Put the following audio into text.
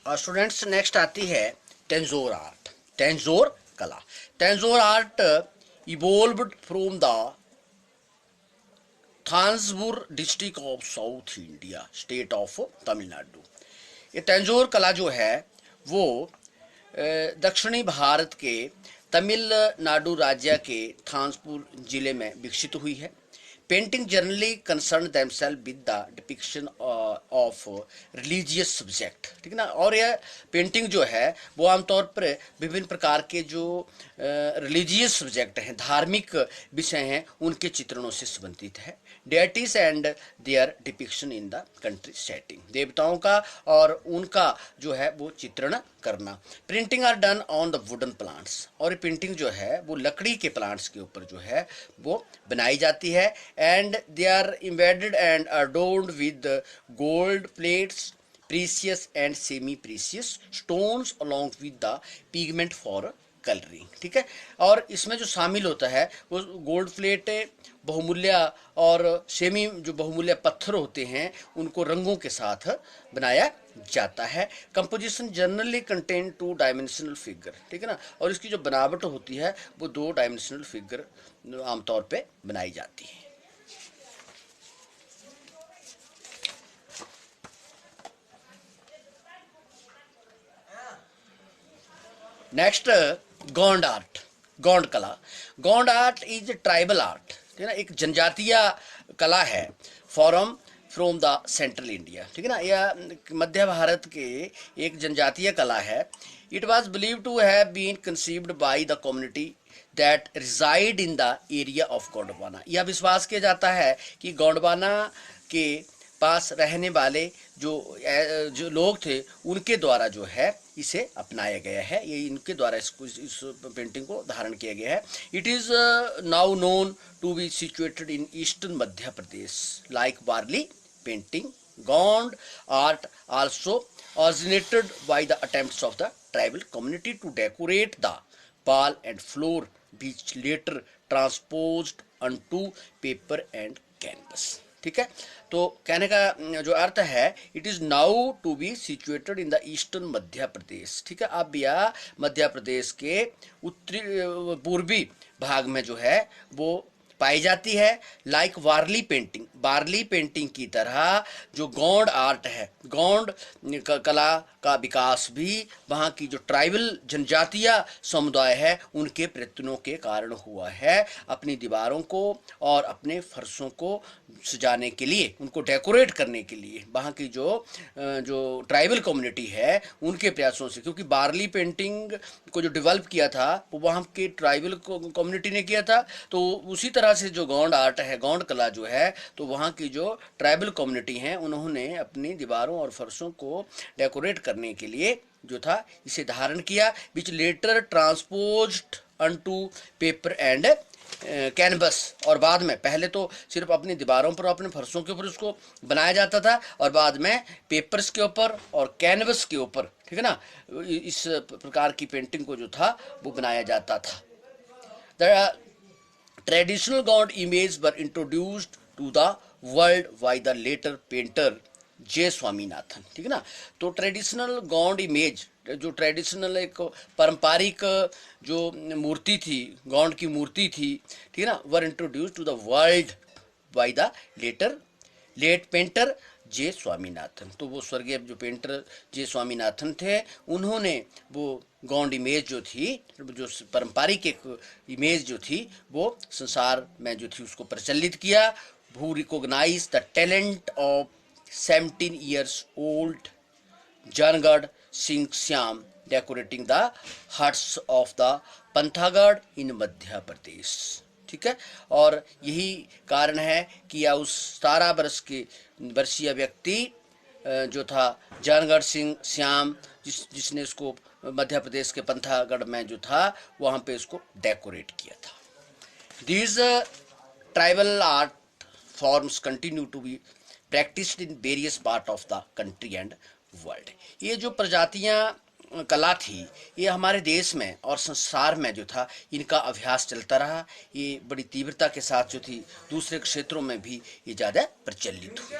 Students next आती है Tanjore art, Tanjore कला। Tanjore art evolved from the Thanjavur district of south India, state of Tamil Nadu. ये तंजौर कला जो है वो दक्षिणी भारत के तमिलनाडु राज्य के थांजपुर जिले में विकसित हुई है। Painting generally concern themselves with the depiction of religious subject, ठीक है ना। और यह पेंटिंग जो है वो आमतौर पर विभिन्न प्रकार के जो रिलीजियस सब्जेक्ट हैं, धार्मिक विषय हैं, उनके चित्रणों से संबंधित है। Deities and their depiction in the country setting, देवताओं का और उनका जो है वो चित्रण करना। Printing are done on the wooden plants, और पेंटिंग जो है वो लकड़ी के प्लांट्स के ऊपर जो है वो बनाई जाती है। And they are embedded and adorned with gold plates, precious and semi precious stones along with the pigment for colouring, ठीक है। और इसमें जो शामिल होता है वो गोल्ड प्लेट, बहुमूल्य और सेमी जो बहुमूल्य पत्थर होते हैं उनको रंगों के साथ बनाया जाता है। Composition generally contain 2 dimensional figure, ठीक है ना। और इसकी जो बनावट होती है वो 2 डायमेंशनल फिगर आमतौर पे बनाई जाती है। नेक्स्ट गोंड आर्ट, गोंड कला। Gond art is tribal art, ठीक है ना, एक जनजातीय कला है। Form from the central India, ठीक है ना, यह मध्य भारत के एक जनजातीय कला है। It was believe to have been conceived by the community that resided in the area of Gondwana. यह विश्वास किया जाता है कि गोंडवाना के पास रहने वाले जो लोग थे उनके द्वारा जो है इसे अपनाया गया है, ये इनके द्वारा इस पेंटिंग को धारण किया गया है। It is now known to be situated in eastern Madhya Pradesh like Warli painting. Gond art also originated by the attempts of the tribal community to decorate the wall and floor, which later transposed onto paper and canvas, ठीक है। तो कहने का जो अर्थ है, it is now to be situated in the eastern Madhya Pradesh, ठीक है। अब यह मध्य प्रदेश के उत्तरी पूर्वी भाग में जो है वो पाई जाती है। लाइक वारली पेंटिंग, वारली पेंटिंग की तरह जो गोंड आर्ट है, गोंड कला का विकास भी वहाँ की जो ट्राइबल जनजातीय समुदाय है उनके प्रयत्नों के कारण हुआ है। अपनी दीवारों को और अपने फर्शों को सजाने के लिए, उनको डेकोरेट करने के लिए वहाँ की जो ट्राइबल कम्युनिटी है उनके प्रयासों से, क्योंकि बारली पेंटिंग को जो डेवलप किया था वो वहाँ के ट्राइबल कम्युनिटी ने किया था। तो उसी तरह से जो गोंड आर्ट है, गोंड कला जो है, तो वहाँ की जो ट्राइबल कम्युनिटी हैं उन्होंने अपनी दीवारों और फर्शों को डेकोरेट करने के लिए जो था इसे धारण किया। Which later transposed unto paper and canvas, और बाद में पहले तो सिर्फ अपनी दीवारों पर, अपने फर्शों के ऊपर उसको बनाया जाता था, और बाद में पेपर्स के ऊपर और कैनवस के ऊपर, ठीक है ना, इस प्रकार की पेंटिंग को जो था वो बनाया जाता था। The traditional god image were introduced to the world by the later painter J Swaminathan, ठीक है ना। तो ट्रेडिशनल गॉड इमेज, जो ट्रेडिशनल एक पारंपरिक जो मूर्ति थी, गॉड की मूर्ति थी, ठीक है ना, were introduce to the world by the late painter J Swaminathan. तो वो स्वर्गीय जो पेंटर जे स्वामीनाथन थे, उन्होंने वो गॉड इमेज जो थी, जो पारंपरिक एक इमेज जो थी, वो संसार में जो थी उसको प्रचलित किया। Who recognise the talent of 17 years old Janagad Singh Syam decorating the huts of the पंथागढ़ इन मध्य प्रदेश, ठीक है। और यही कारण है कि यह उस 17 वर्षीय व्यक्ति जो था जानगढ़ सिंह श्याम, जिसने इसको मध्य प्रदेश के पंथागढ़ में जो था वहाँ पे इसको डेकोरेट किया था। These tribal art forms continue to be practiced in various part of the country and world। ये जो प्रजातियाँ कला थी ये हमारे देश में और संसार में जो था इनका अभ्यास चलता रहा। ये बड़ी तीव्रता के साथ जो थी दूसरे क्षेत्रों में भी ये ज़्यादा प्रचलित हुई।